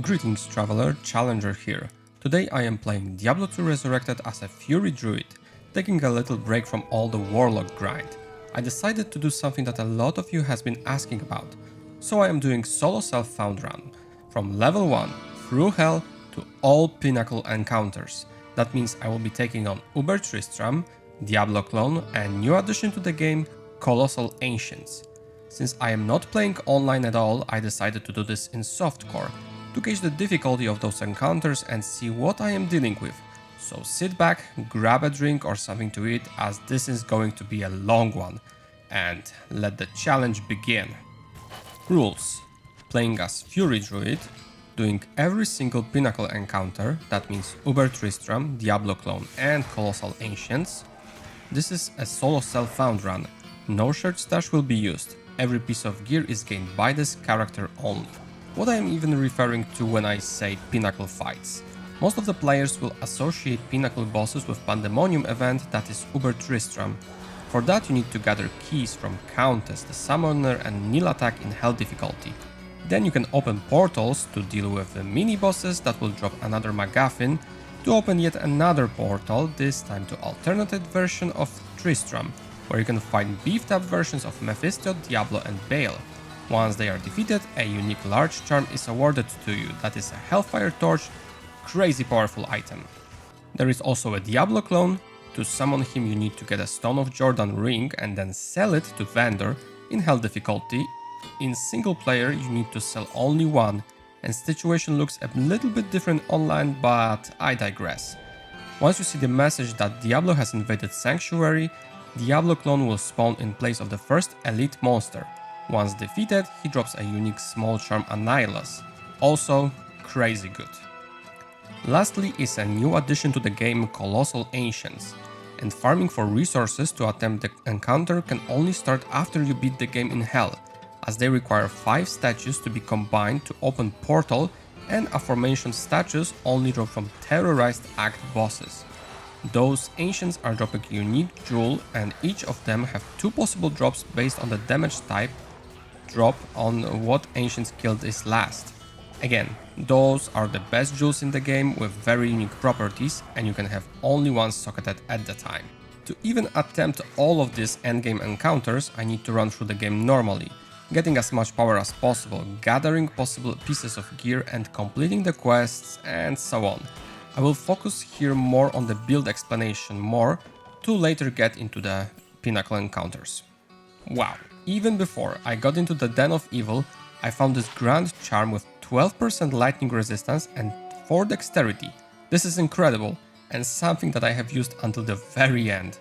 Greetings Traveler, Challenger here. Today I am playing Diablo 2 Resurrected as a Fury Druid, taking a little break from all the Warlock grind. I decided to do something that a lot of you has been asking about, so I am doing solo self-found run, from level 1 through hell to all Pinnacle encounters. That means I will be taking on Uber Tristram, Diablo Clone and new addition to the game, Colossal Ancients. Since I am not playing online at all, I decided to do this in softcore, to gauge the difficulty of those encounters and see what I am dealing with. So sit back, grab a drink or something to eat, as this is going to be a long one, and let the challenge begin. Rules: playing as Fury Druid, doing every single Pinnacle encounter, that means Uber Tristram, Diablo Clone and Colossal Ancients. This is a solo self-found run, no shared stash will be used, every piece of gear is gained by this character only. What I am even referring to when I say Pinnacle Fights. Most of the players will associate Pinnacle bosses with Pandemonium event that is Uber Tristram. For that you need to gather keys from Countess, the Summoner and Nil attack in Hell difficulty. Then you can open portals to deal with the mini bosses that will drop another MacGuffin, to open yet another portal, this time to alternative version of Tristram, where you can find beefed up versions of Mephisto, Diablo and Baal. Once they are defeated, a unique large charm is awarded to you, that is a Hellfire Torch, crazy powerful item. There is also a Diablo Clone. To summon him you need to get a Stone of Jordan ring and then sell it to vendor in Hell difficulty. In single player you need to sell only one, and situation looks a little bit different online, but I digress. Once you see the message that Diablo has invaded Sanctuary, Diablo Clone will spawn in place of the first elite monster. Once defeated, he drops a unique small charm Annihilus, also crazy good. Lastly is a new addition to the game, Colossal Ancients, and farming for resources to attempt the encounter can only start after you beat the game in Hell, as they require 5 statues to be combined to open portal, and aforementioned statues only drop from terrorized act bosses. Those ancients are dropping a unique jewel, and each of them have 2 possible drops based on the damage type drop on what ancients killed is last. Again, those are the best jewels in the game with very unique properties, and you can have only one socketed at the time. To even attempt all of these endgame encounters, I need to run through the game normally, getting as much power as possible, gathering possible pieces of gear and completing the quests and so on. I will focus here more on the build explanation to later get into the Pinnacle encounters. Wow, even before I got into the Den of Evil, I found this grand charm with 12% lightning resistance and 4 dexterity. This is incredible and something that I have used until the very end.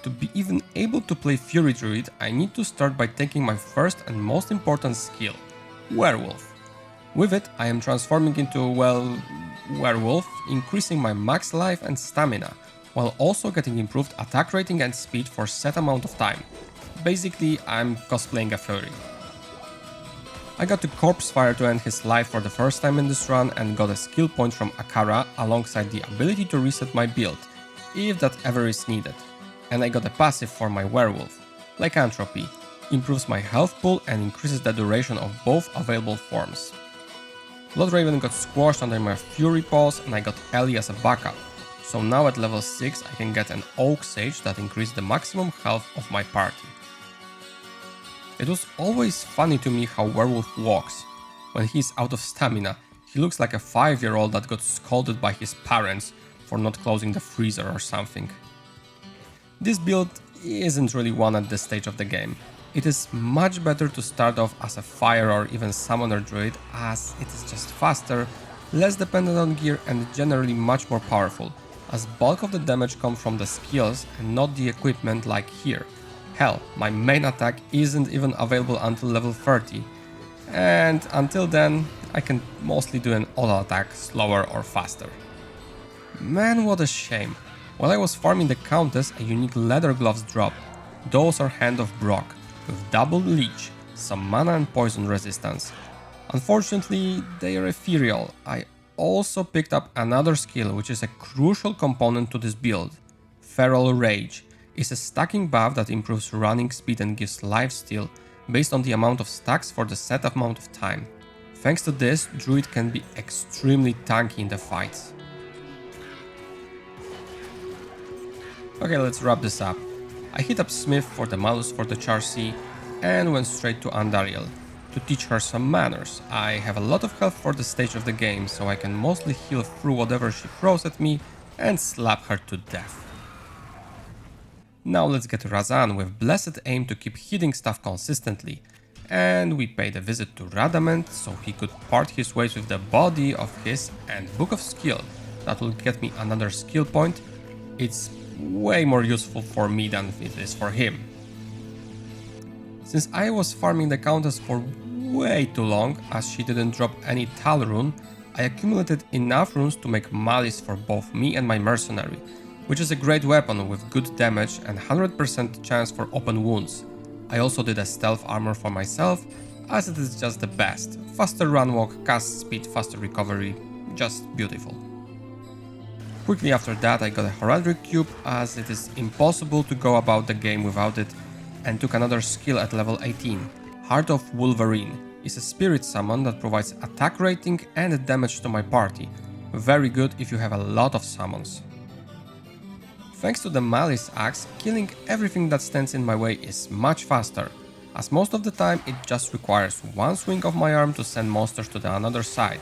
To be even able to play Fury Druid, I need to start by taking my first and most important skill, Werewolf. With it, I am transforming into, well, Werewolf, increasing my max life and stamina, while also getting improved attack rating and speed for set amount of time. Basically, I'm cosplaying a Fury. I got the Corpse Fire to end his life for the first time in this run and got a skill point from Akara alongside the ability to reset my build, if that ever is needed. And I got a passive for my Werewolf, Lycanthropy, improves my health pool and increases the duration of both available forms. Bloodraven got squashed under my Fury Paws and I got Ellie as a backup, so now at level 6 I can get an Oak Sage that increased the maximum health of my party. It was always funny to me how Werewolf walks. When he's out of stamina, he looks like a 5-year-old that got scolded by his parents for not closing the freezer or something. This build isn't really one at this stage of the game. It is much better to start off as a Fire or even Summoner Druid, as it is just faster, less dependent on gear and generally much more powerful, as bulk of the damage comes from the skills and not the equipment like here. Hell, my main attack isn't even available until level 30, and until then I can mostly do an auto attack slower or faster. Man, what a shame. While I was farming the Countess, a unique leather gloves dropped. Those are Hand of Brock, with double leech, some mana and poison resistance. Unfortunately, they are ethereal. I also picked up another skill which is a crucial component to this build. Feral Rage is a stacking buff that improves running speed and gives lifesteal based on the amount of stacks for the set amount of time. Thanks to this, Druid can be extremely tanky in the fights. Okay, let's wrap this up. I hit up Smith for the Malus for the Charcy and went straight to Andariel to teach her some manners. I have a lot of health for the stage of the game, so I can mostly heal through whatever she throws at me and slap her to death. Now let's get Razan with Blessed Aim to keep hitting stuff consistently. And we paid a visit to Radament so he could part his ways with the body of his and Book of Skill. That will get me another skill point. It's way more useful for me than it is for him. Since I was farming the Countess for way too long, as she didn't drop any Tal rune, I accumulated enough runes to make Malice for both me and my mercenary, which is a great weapon with good damage and 100% chance for open wounds. I also did a stealth armor for myself, as it is just the best. Faster run walk, cast speed, faster recovery, just beautiful. Quickly after that I got a Heraldric Cube, as it is impossible to go about the game without it, and took another skill at level 18. Heart of Wolverine is a spirit summon that provides attack rating and damage to my party. Very good if you have a lot of summons. Thanks to the Malice axe, killing everything that stands in my way is much faster, as most of the time it just requires one swing of my arm to send monsters to the another side,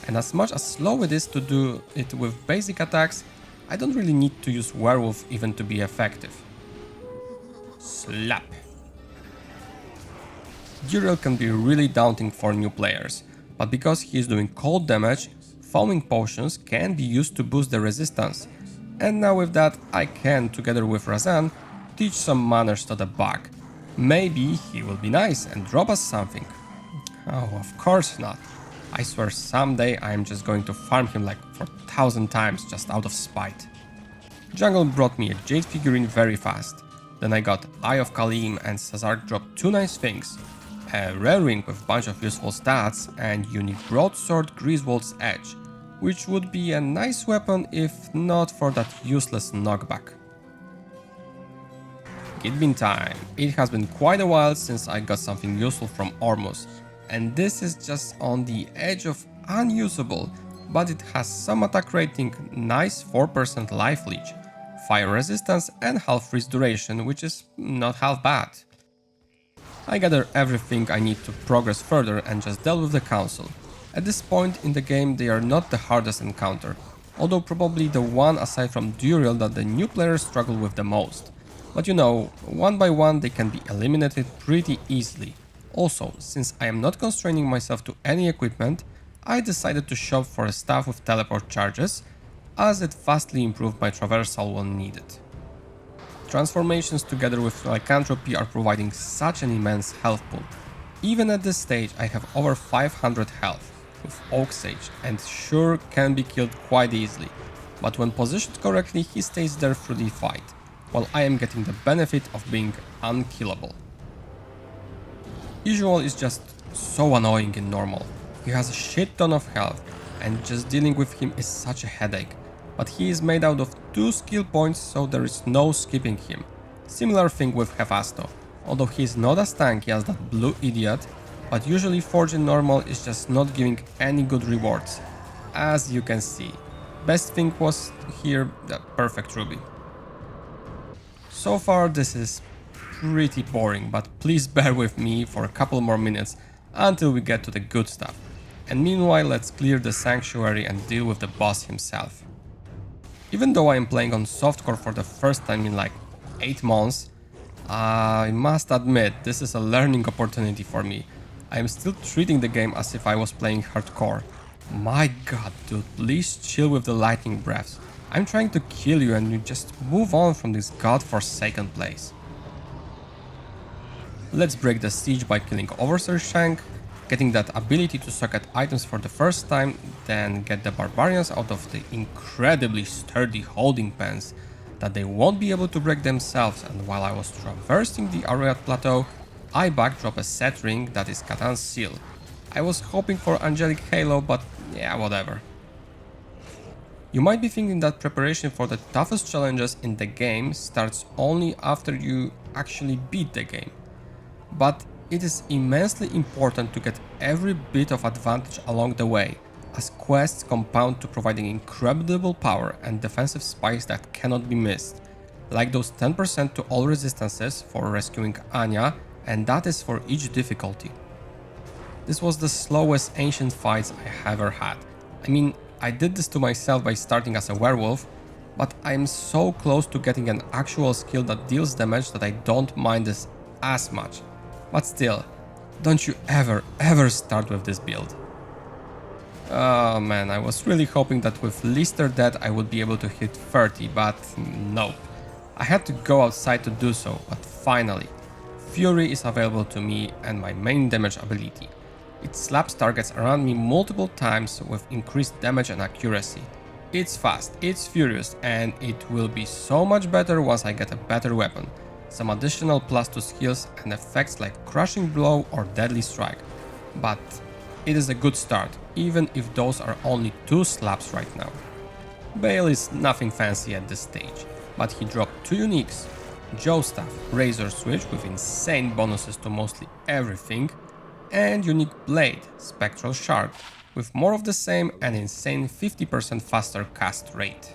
and as much as slow it is to do it with basic attacks, I don't really need to use Werewolf even to be effective. Slap. Duriel can be really daunting for new players, but because he is doing cold damage, foaming potions can be used to boost the resistance. And now with that, I can, together with Razan, teach some manners to the bug. Maybe he will be nice and drop us something. Oh, of course not. I swear someday I am just going to farm him like for 1000 times just out of spite. Jungle brought me a Jade figurine very fast. Then I got Eye of Khalim and Sazark dropped two nice things. A rare ring with a bunch of useful stats and unique broadsword Griswold's Edge, which would be a nice weapon if not for that useless knockback. Gitbin time. It has been quite a while since I got something useful from Ormus, and this is just on the edge of unusable, but it has some attack rating, nice 4% life leech, fire resistance and half freeze duration, which is not half bad. I gather everything I need to progress further and just deal with the council. At this point in the game they are not the hardest encounter, although probably the one aside from Duriel that the new players struggle with the most. But you know, one by one they can be eliminated pretty easily. Also, since I am not constraining myself to any equipment, I decided to shop for a staff with teleport charges, as it vastly improved my traversal when needed. Transformations together with lycanthropy are providing such an immense health pool. Even at this stage I have over 500 health with Oak Sage and sure can be killed quite easily, but when positioned correctly he stays there through the fight, while I am getting the benefit of being unkillable. Usual is just so annoying in normal. He has a shit ton of health and just dealing with him is such a headache, but he is made out of 2 skill points so there is no skipping him. Similar thing with Hephasto, although he is not as tanky as that blue idiot, but usually Forge in normal is just not giving any good rewards. As you can see, best thing was here the perfect ruby. So far this is pretty boring, but please bear with me for a couple more minutes until we get to the good stuff. And meanwhile let's clear the sanctuary and deal with the boss himself. Even though I am playing on softcore for the first time in like 8 months, I must admit this is a learning opportunity for me. I am still treating the game as if I was playing hardcore. My god dude, please chill with the lightning breaths. I'm trying to kill you and you just move on from this godforsaken place. Let's break the siege by killing Overseer Shank, getting that ability to suck at items for the first time, then get the barbarians out of the incredibly sturdy holding pens that they won't be able to break themselves, and while I was traversing the Urgath plateau, I backdrop a set ring that is Catan's seal. I was hoping for Angelic Halo, but yeah, whatever. You might be thinking that preparation for the toughest challenges in the game starts only after you actually beat the game. But It is immensely important to get every bit of advantage along the way, as quests compound to providing incredible power and defensive spikes that cannot be missed, like those 10% to all resistances for rescuing Anya, and that is for each difficulty. This was the slowest ancient fights I ever had. I mean, I did this to myself by starting as a werewolf, but I am so close to getting an actual skill that deals damage that I don't mind this as much. But still, don't you ever start with this build. Oh man, I was really hoping that with Lister dead I would be able to hit 30, but nope. I had to go outside to do so, but finally, Fury is available to me and my main damage ability. It slaps targets around me multiple times with increased damage and accuracy. It's fast, it's furious, and it will be so much better once I get a better weapon. Some additional +2 skills and effects like Crushing Blow or Deadly Strike. But it is a good start, even if those are only 2 slaps right now. Bale is nothing fancy at this stage, but he dropped 2 uniques, Joe Staff, Razor Switch with insane bonuses to mostly everything, and unique Blade, Spectral Shard, with more of the same and insane 50% faster cast rate.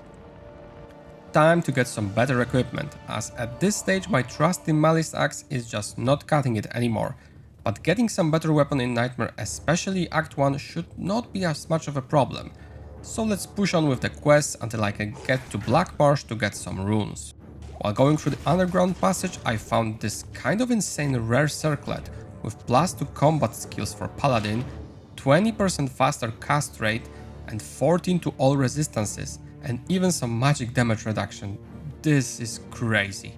Time to get some better equipment, as at this stage my trusty Malice Axe is just not cutting it anymore, but getting some better weapon in Nightmare, especially Act 1, should not be as much of a problem. So let's push on with the quests until I can get to Black Marsh to get some runes. While going through the underground passage, I found this kind of insane rare circlet with +2 combat skills for Paladin, 20% faster cast rate, and 14 to all resistances, and even some magic damage reduction. This is crazy.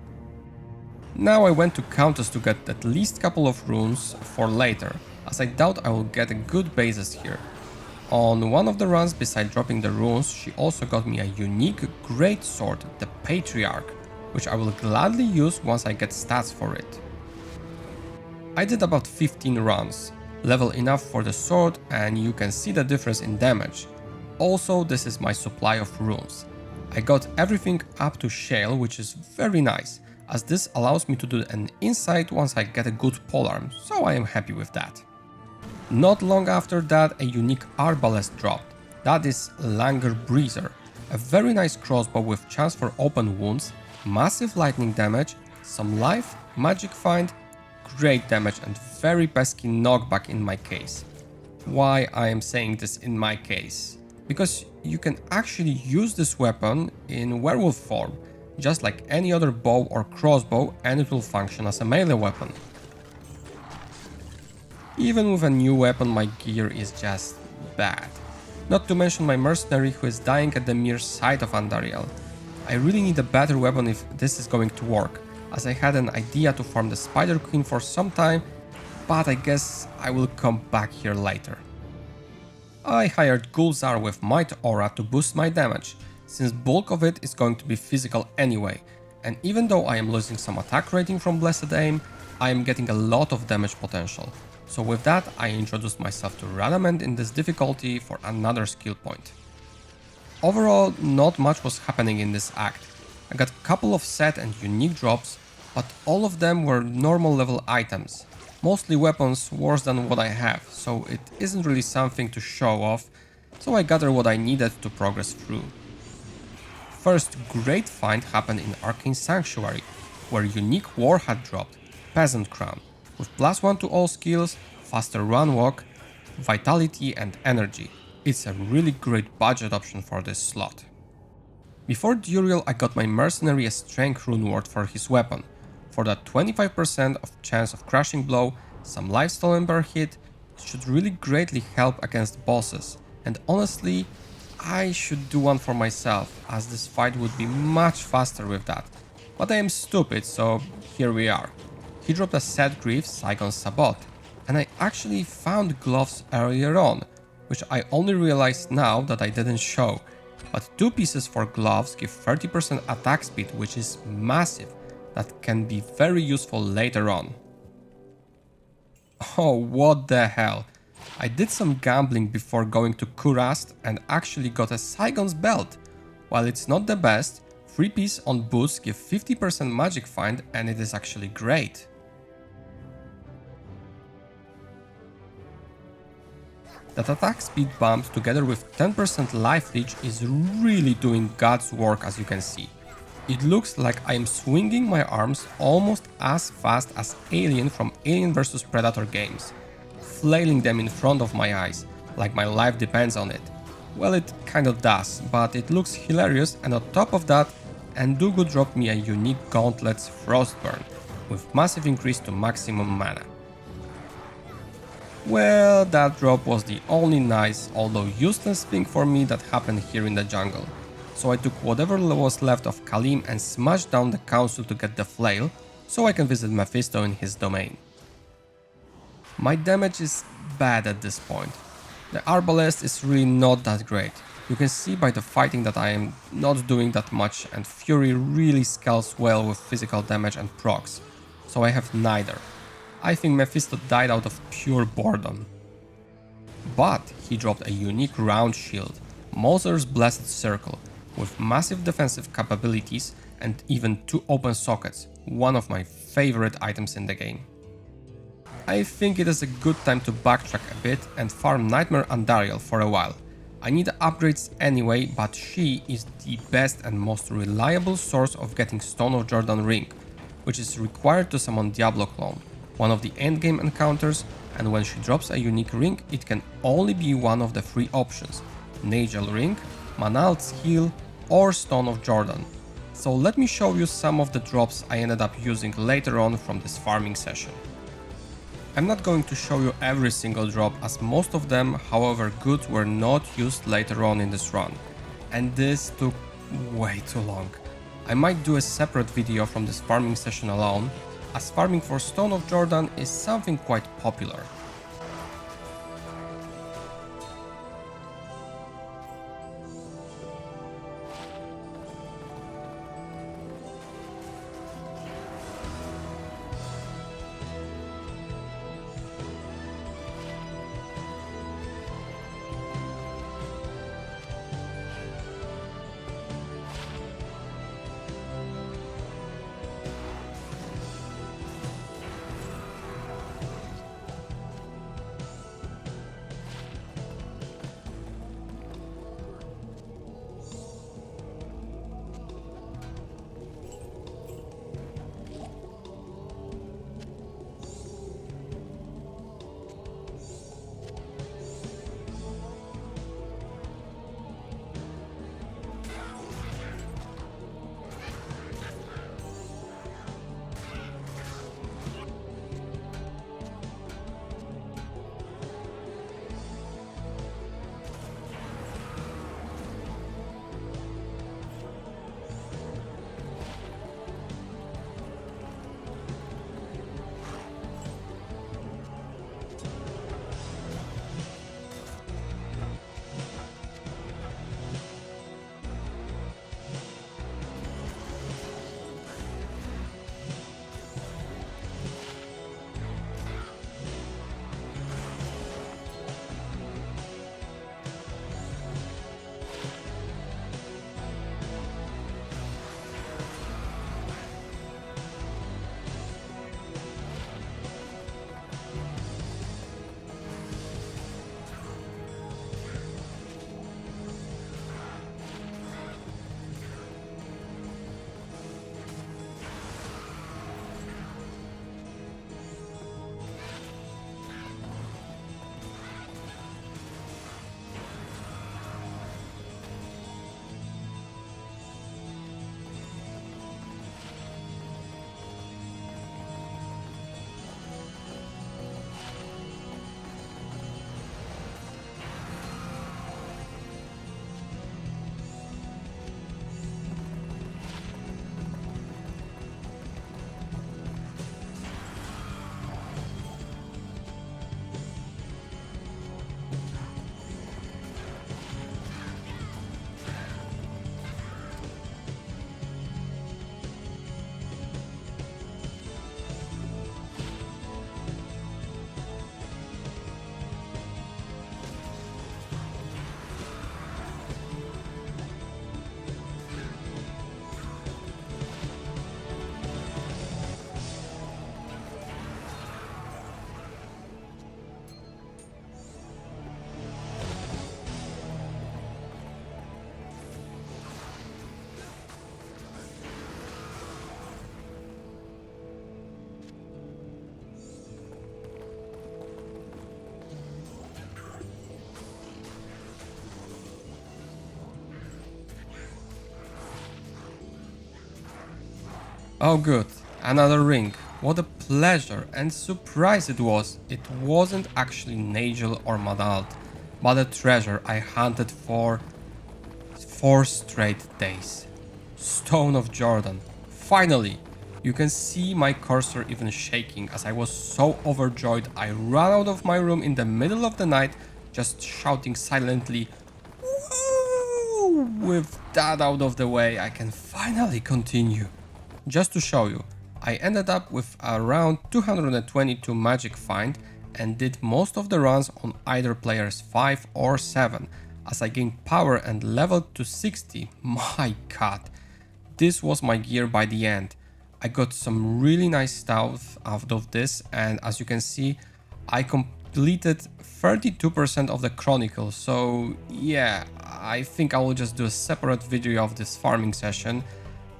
Now I went to Countess to get at least couple of runes for later, as I doubt I will get a good basis here. On one of the runs, beside dropping the runes, she also got me a unique great sword, the Patriarch, which I will gladly use once I get stats for it. I did about 15 runs, level enough for the sword, and you can see the difference in damage. Also, this is my supply of runes. I got everything up to Shale, which is very nice, as this allows me to do an insight once I get a good polearm, so I am happy with that. Not long after that, a unique arbalest dropped. That is Langer Breezer, a very nice crossbow with chance for open wounds, massive lightning damage, some life, magic find, great damage and very pesky knockback in my case. Why I am saying this in my case? Because you can actually use this weapon in werewolf form, just like any other bow or crossbow, and it will function as a melee weapon. Even with a new weapon, my gear is just bad. Not to mention my mercenary who is dying at the mere sight of Andariel. I really need a better weapon if this is going to work, as I had an idea to farm the Spider Queen for some time, but I guess I will come back here later. I hired Gulzar with Might Aura to boost my damage, since bulk of it is going to be physical anyway, and even though I am losing some attack rating from Blessed Aim, I am getting a lot of damage potential. So with that, I introduced myself to Radamant in this difficulty for another skill point. Overall, not much was happening in this act. I got a couple of set and unique drops, but all of them were normal level items. Mostly weapons worse than what I have, so it isn't really something to show off, so I gathered what I needed to progress through. First great find happened in Arcane Sanctuary, where unique war hat dropped, Peasant Crown, with +1 to all skills, faster run walk, vitality and energy. It's a really great budget option for this slot. Before Duriel, I got my mercenary a strength rune ward for his weapon. For that 25% of chance of crushing blow, some life stolen per hit, it should really greatly help against bosses, and honestly, I should do one for myself, as this fight would be much faster with that. But I am stupid, so here we are. He dropped a Set Grief Saigon's Sabot, and I actually found gloves earlier on, which I only realized now that I didn't show. But 2 pieces for gloves give 30% attack speed, which is massive, that can be very useful later on. Oh, what the hell. I did some gambling before going to Kurast and actually got a Saigon's belt. While it's not the best, 3 piece on boots give 50% magic find and it is actually great. That attack speed bump together with 10% life leech is really doing God's work, as you can see. It looks like I am swinging my arms almost as fast as Alien from Alien vs Predator games, flailing them in front of my eyes, like my life depends on it. Well, it kinda does, but it looks hilarious, and on top of that, Endugo dropped me a unique Gauntlet's Frostburn, with massive increase to maximum mana. Well, that drop was the only nice, although useless thing for me that happened here in the jungle. So I took whatever was left of Kalim and smashed down the council to get the flail, so I can visit Mephisto in his domain. My damage is bad at this point. The Arbalest is really not that great. You can see by the fighting that I am not doing that much, and Fury really scales well with physical damage and procs, so I have neither. I think Mephisto died out of pure boredom. But he dropped a unique round shield, Mother's Blessed Circle, with massive defensive capabilities and even 2 open sockets, one of my favorite items in the game. I think it is a good time to backtrack a bit and farm Nightmare Andariel for a while. I need upgrades anyway, but she is the best and most reliable source of getting Stone of Jordan ring, which is required to summon Diablo Clone, one of the endgame encounters, and when she drops a unique ring, it can only be one of the 3 options: Nagel ring, Manalt's heal, or Stone of Jordan. So let me show you some of the drops I ended up using later on from this farming session. I'm not going to show you every single drop, as most of them, however good, were not used later on in this run, and this took way too long. I might do a separate video from this farming session alone, as farming for Stone of Jordan is something quite popular. Oh good, another ring. What a pleasure and surprise it was. It wasn't actually Nagel or Manalt, but a treasure I hunted for 4 straight days. Stone of Jordan. Finally! You can see my cursor even shaking as I was so overjoyed I ran out of my room in the middle of the night just shouting silently, "Woo!" With that out of the way, I can finally continue. Just to show you, I ended up with around 222 magic find and did most of the runs on either players 5 or 7 as I gained power and leveled to 60. My god, this was my gear by the end. I got some really nice stuff out of this, and as you can see, I completed 32% of the chronicle, so yeah, I think I will just do a separate video of this farming session,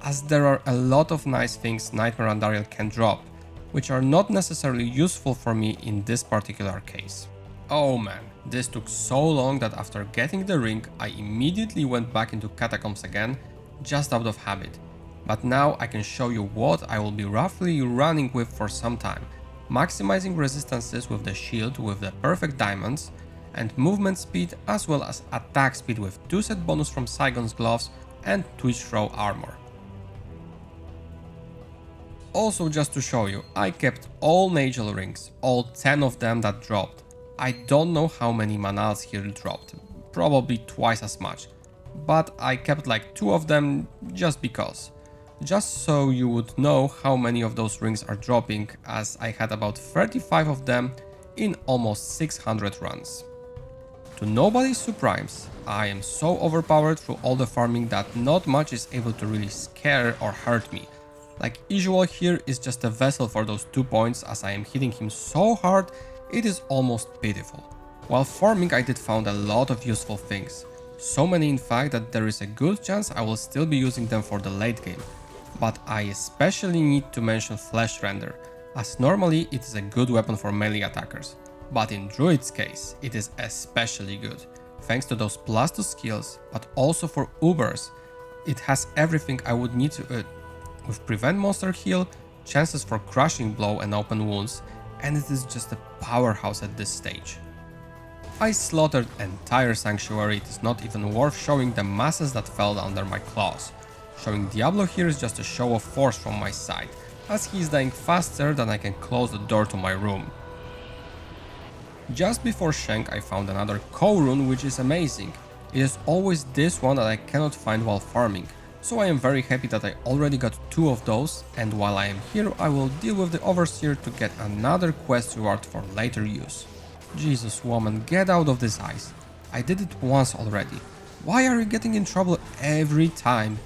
as there are a lot of nice things Nightmare Andariel can drop, which are not necessarily useful for me in this particular case. Oh man, this took so long that after getting the ring, I immediately went back into Catacombs again, just out of habit. But now I can show you what I will be roughly running with for some time, maximizing resistances with the shield with the perfect diamonds, and movement speed as well as attack speed with 2 set bonus from Saigon's gloves and Twitch throw armor. Also just to show you, I kept all Nagel rings, all 10 of them that dropped. I don't know how many Manals here dropped, probably twice as much, but I kept like 2 of them just because. Just so you would know how many of those rings are dropping, as I had about 35 of them in almost 600 runs. To nobody's surprise, I am so overpowered through all the farming that not much is able to really scare or hurt me. Like usual here is just a vessel for those 2 points as I am hitting him so hard it is almost pitiful. While farming I did found a lot of useful things, so many in fact that there is a good chance I will still be using them for the late game. But I especially need to mention Flesh Render, as normally it is a good weapon for melee attackers, but in Druid's case it is especially good, thanks to those +2 skills, but also for Ubers. It has everything I would need to with Prevent Monster Heal, chances for Crushing Blow and Open Wounds, and it is just a powerhouse at this stage. I slaughtered entire Sanctuary, it is not even worth showing the masses that fell under my claws. Showing Diablo here is just a show of force from my side, as he is dying faster than I can close the door to my room. Just before Shank I found another Ko rune which is amazing. It is always this one that I cannot find while farming, so I am very happy that I already got 2 of those, and while I am here I will deal with the Overseer to get another quest reward for later use. Jesus woman, get out of this ice. I did it once already. Why are you getting in trouble every time?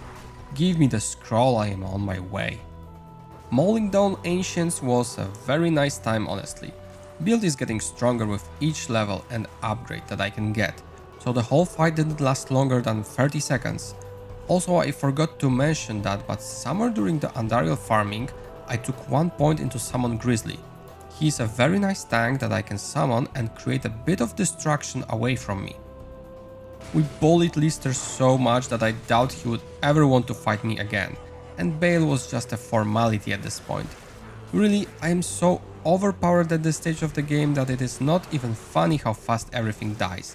Give me the scroll, I am on my way. Mauling down Ancients was a very nice time honestly. Build is getting stronger with each level and upgrade that I can get, so the whole fight didn't last longer than 30 seconds. Also I forgot to mention that, but somewhere during the Andariel farming I took 1 point into Summon Grizzly. He is a very nice tank that I can summon and create a bit of distraction away from me. We bullied Lister so much that I doubt he would ever want to fight me again, and Bale was just a formality at this point. Really, I am so overpowered at this stage of the game that it is not even funny how fast everything dies.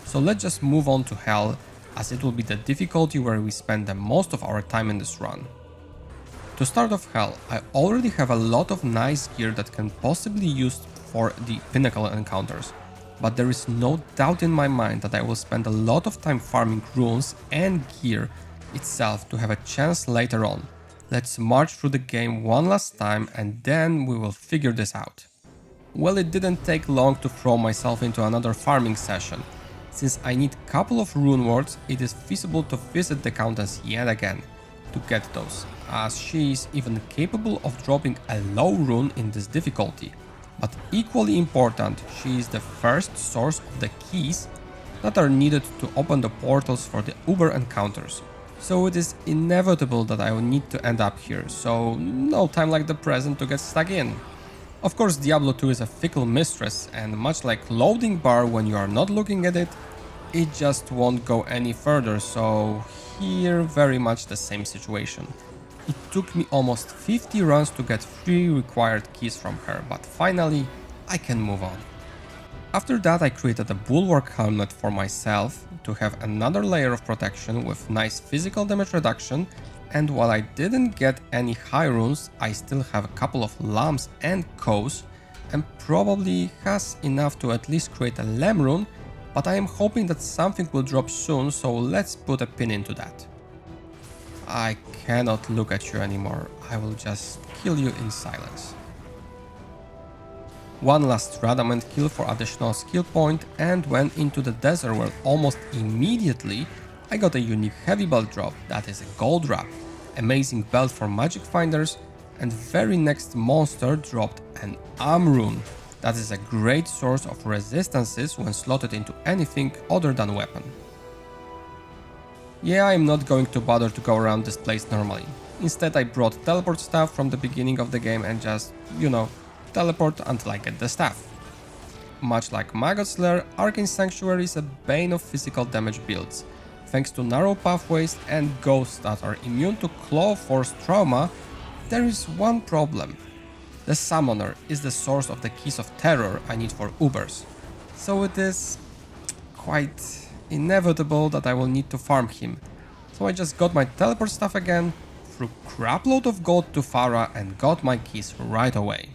So let's just move on to Hell, as it will be the difficulty where we spend the most of our time in this run. To start off Hell, I already have a lot of nice gear that can possibly be used for the Pinnacle encounters. But there is no doubt in my mind that I will spend a lot of time farming runes and gear itself to have a chance later on. Let's march through the game one last time and then we will figure this out. Well, it didn't take long to throw myself into another farming session. Since I need a couple of rune words, it is feasible to visit the Countess yet again to get those, as she is even capable of dropping a low rune in this difficulty. But equally important, she is the first source of the keys that are needed to open the portals for the Uber encounters. So it is inevitable that I will need to end up here, so no time like the present to get stuck in. Of course, Diablo 2 is a fickle mistress, and much like loading bar when you are not looking at it, it just won't go any further, so here very much the same situation. It took me almost 50 runs to get 3 required keys from her, but finally I can move on. After that I created a bulwark helmet for myself to have another layer of protection with nice physical damage reduction, and while I didn't get any high runes, I still have a couple of lamps and cows, and probably has enough to at least create a lamb rune, but I am hoping that something will drop soon, so let's put a pin into that. I cannot look at you anymore, I will just kill you in silence. One last Radamant kill for additional skill point and went into the desert where almost immediately I got a unique heavy belt drop that is a gold wrap, amazing belt for magic finders, and very next monster dropped an rune that is a great source of resistances when slotted into anything other than weapon. Yeah, I'm not going to bother to go around this place normally. Instead I brought teleport staff from the beginning of the game and just, teleport until I get the staff. Much like Maggot Slayer, Arcane Sanctuary is a bane of physical damage builds. Thanks to narrow pathways and ghosts that are immune to Claw Force trauma, there is one problem. The Summoner is the source of the keys of terror I need for Ubers, so it is quite inevitable that I will need to farm him. So I just got my teleport staff again, threw crapload of gold to Farah and got my keys right away.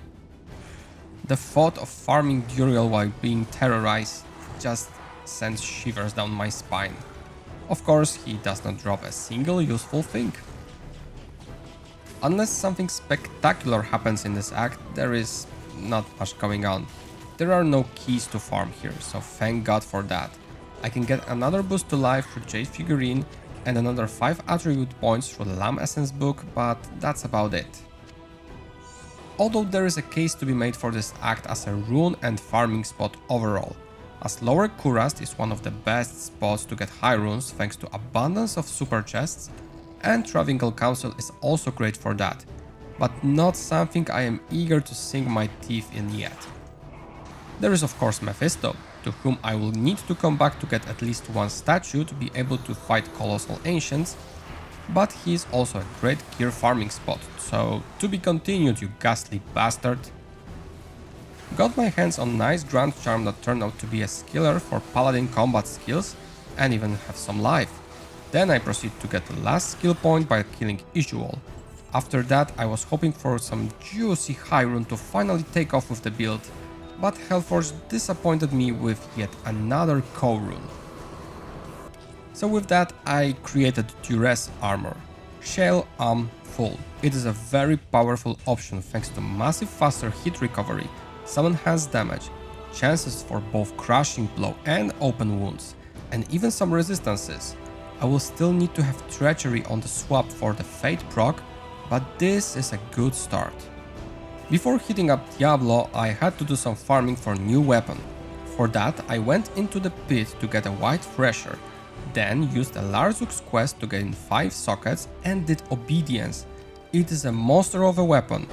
The thought of farming Duriel while being terrorized just sends shivers down my spine. Of course, he does not drop a single useful thing. Unless something spectacular happens in this act, there is not much going on. There are no keys to farm here, so thank God for that. I can get another boost to life through Jade Figurine and another 5 attribute points through the Lamb Essence book, but that's about it. Although there is a case to be made for this act as a rune and farming spot overall, as Lower Kurast is one of the best spots to get high runes thanks to abundance of super chests, and Travingal Council is also great for that, but not something I am eager to sink my teeth in yet. There is of course Mephisto, to whom I will need to come back to get at least one statue to be able to fight Colossal Ancients, but he is also a great gear farming spot, so to be continued, you ghastly bastard. Got my hands on nice Grand Charm that turned out to be a skiller for paladin combat skills and even have some life. Then I proceed to get the last skill point by killing Isual. After that I was hoping for some juicy high rune to finally take off with the build, but Hellforge disappointed me with yet another Cow rune. So with that I created Duress armor, Shale Full. It is a very powerful option thanks to massive faster hit recovery, some enhanced damage, chances for both crushing blow and open wounds, and even some resistances. I will still need to have Treachery on the swap for the Fate proc, but this is a good start. Before hitting up Diablo, I had to do some farming for new weapon. For that I went into the pit to get a White Thresher, then used a Larzuk's quest to gain 5 sockets and did Obedience. It is a monster of a weapon,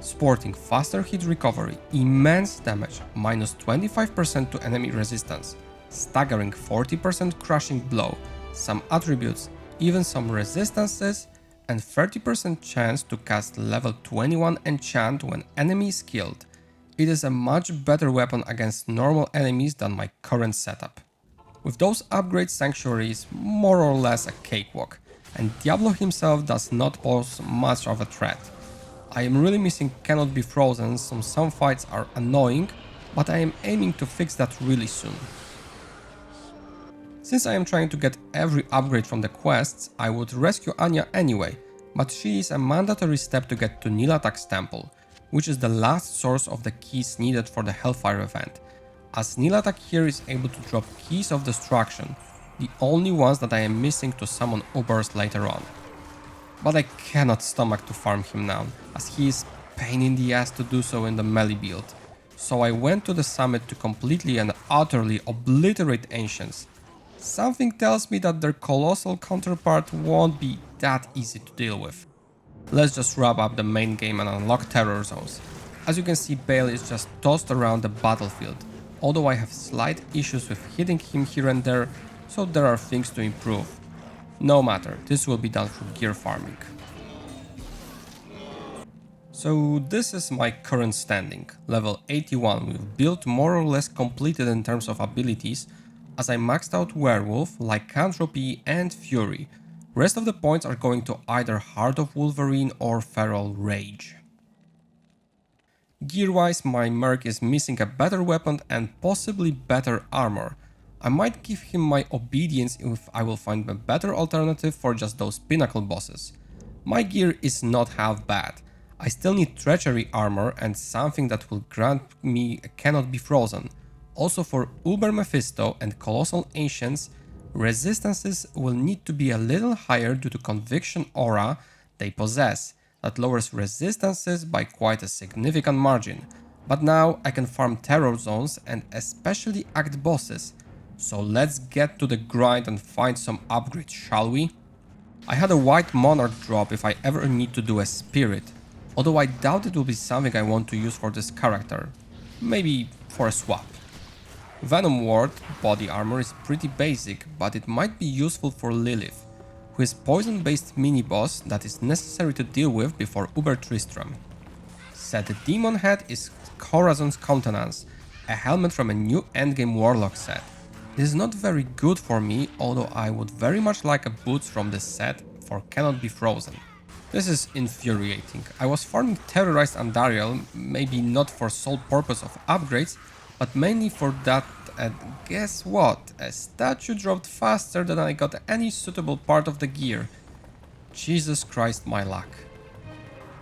sporting faster hit recovery, immense damage, minus 25% to enemy resistance, staggering 40% crushing blow, some attributes, even some resistances, and 30% chance to cast level 21 enchant when enemy is killed. It is a much better weapon against normal enemies than my current setup. With those upgrades, Sanctuary is more or less a cakewalk, and Diablo himself does not pose much of a threat. I am really missing Cannot Be Frozen, so some fights are annoying, but I am aiming to fix that really soon. Since I am trying to get every upgrade from the quests, I would rescue Anya anyway, but she is a mandatory step to get to Nilatak's temple, which is the last source of the keys needed for the Hellfire event, as Nilatak here is able to drop keys of destruction, the only ones that I am missing to summon Ubers later on. But I cannot stomach to farm him now, as he is pain in the ass to do so in the melee build, so I went to the summit to completely and utterly obliterate Ancients. Something tells me that their colossal counterpart won't be that easy to deal with. Let's just wrap up the main game and unlock terror zones. As you can see, Bale is just tossed around the battlefield, although I have slight issues with hitting him here and there, so there are things to improve. No matter, this will be done through gear farming. So this is my current standing, level 81 with build more or less completed in terms of abilities, as I maxed out Werewolf, Lycanthropy and Fury. Rest of the points are going to either Heart of Wolverine or Feral Rage. Gear-wise, my Merc is missing a better weapon and possibly better armor. I might give him my Obedience if I will find a better alternative for just those Pinnacle bosses. My gear is not half bad. I still need Treachery armor and something that will grant me a Cannot Be Frozen. Also for Uber Mephisto and Colossal Ancients, resistances will need to be a little higher due to Conviction aura they possess. That lowers resistances by quite a significant margin. But now I can farm terror zones and especially act bosses. So let's get to the grind and find some upgrades, shall we? I had a white monarch drop if I ever need to do a spirit, although I doubt it will be something I want to use for this character. Maybe for a swap. Venom Ward body armor is pretty basic, but it might be useful for Lilith, who is poison-based mini-boss that is necessary to deal with before Uber Tristram. Set Demon Head is Corazon's Countenance, a helmet from a new Endgame Warlock set. It is not very good for me, although I would very much like a boots from this set for Cannot Be Frozen. This is infuriating. I was farming Terrorized Andariel, maybe not for sole purpose of upgrades, but mainly for that, and guess what? A statue dropped faster than I got any suitable part of the gear. Jesus Christ, my luck.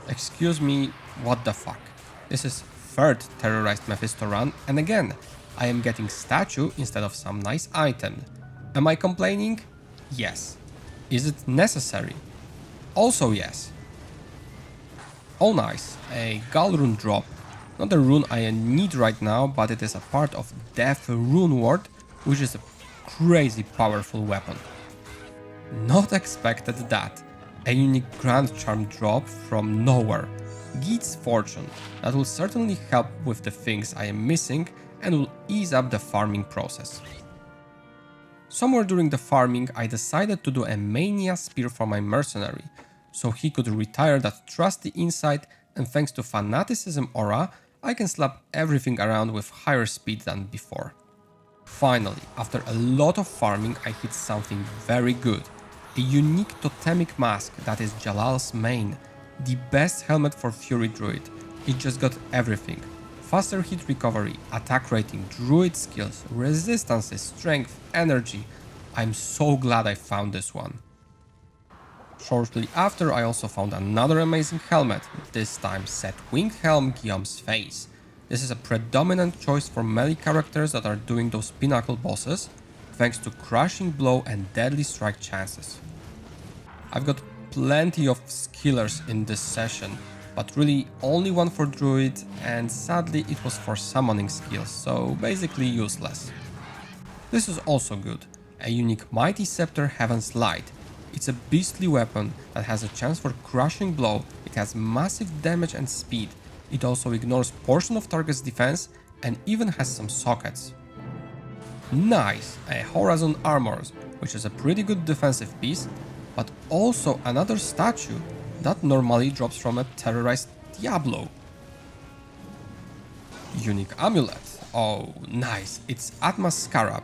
Excuse me, what the fuck? This is third Terrorized Mephisto run, and again, I am getting statue instead of some nice item. Am I complaining? Yes. Is it necessary? Also yes. Oh nice, a Gull rune drop. Not a rune I need right now, but it is a part of Death Rune Ward, which is a crazy powerful weapon. Not expected that. A unique Grand Charm drop from nowhere. Geet's Fortune. That will certainly help with the things I am missing and will ease up the farming process. Somewhere during the farming I decided to do a Mania Spear for my mercenary, so he could retire that trusty insight, and thanks to Fanaticism aura, I can slap everything around with higher speed than before. Finally, after a lot of farming, I hit something very good. A unique totemic mask that is Jalal's main. The best helmet for Fury Druid. It just got everything. Faster hit recovery, attack rating, Druid skills, resistances, strength, energy. I'm so glad I found this one. Shortly after, I also found another amazing helmet, this time set Winged Helm Guillaume's Face. This is a predominant choice for melee characters that are doing those pinnacle bosses, thanks to Crushing Blow and Deadly Strike chances. I've got plenty of skillers in this session, but really only one for Druid, and sadly it was for summoning skills, so basically useless. This is also good, a unique Mighty Scepter Heaven's Light. It's a beastly weapon that has a chance for Crushing Blow, it has massive damage and speed, it also ignores portion of target's defense and even has some sockets. Nice, a Horizon Armors, which is a pretty good defensive piece, but also another statue that normally drops from a terrorized Diablo. Unique Amulet, oh nice, it's Atma's Scarab.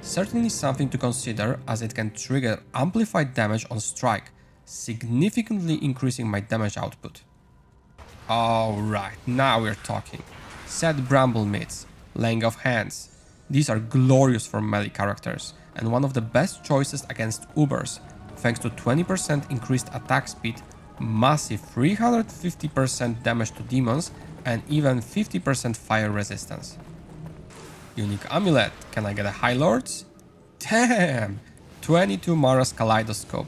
Certainly something to consider as it can trigger amplified damage on strike, significantly increasing my damage output. Alright, now we're talking. Set Bramble Mitts, Laying of Hands. These are glorious for melee characters and one of the best choices against Ubers, thanks to 20% increased attack speed, massive 350% damage to demons and even 50% fire resistance. Unique Amulet, can I get a High Lords? Damn! 22 Mara's Kaleidoscope.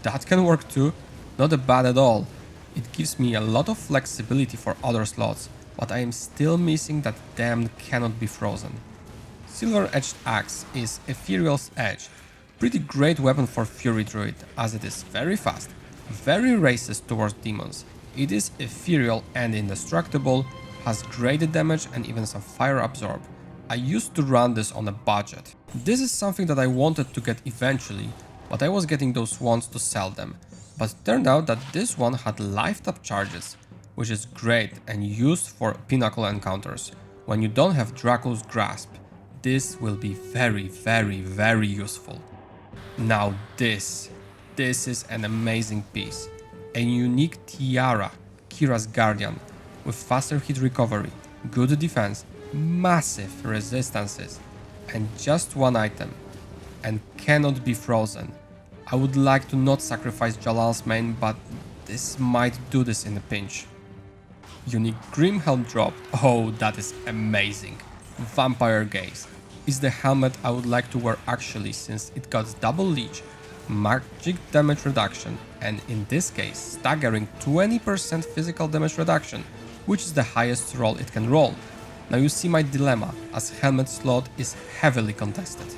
That can work too, not bad at all. It gives me a lot of flexibility for other slots, but I am still missing that damned Cannot Be Frozen. Silver Edged Axe is Ethereal's Edge. Pretty great weapon for Fury Druid, as it is very fast, very racist towards demons. It is ethereal and indestructible, has great damage and even some fire absorb. I used to run this on a budget. This is something that I wanted to get eventually, but I was getting those ones to sell them. But it turned out that this one had life tap charges, which is great and used for Pinnacle encounters. When you don't have Dracul's Grasp, this will be very useful. Now this is an amazing piece. A unique Tiara, Kira's Guardian, with faster hit recovery, good defense, massive resistances, and just one item, and cannot be frozen. I would like to not sacrifice Jalal's main, but this might do this in a pinch. Unique Grim Helm drop, oh that is amazing. Vampire Gaze is the helmet I would like to wear actually, since it got double leech, magic damage reduction, and in this case staggering 20% physical damage reduction, which is the highest roll it can roll. Now you see my dilemma, as helmet slot is heavily contested.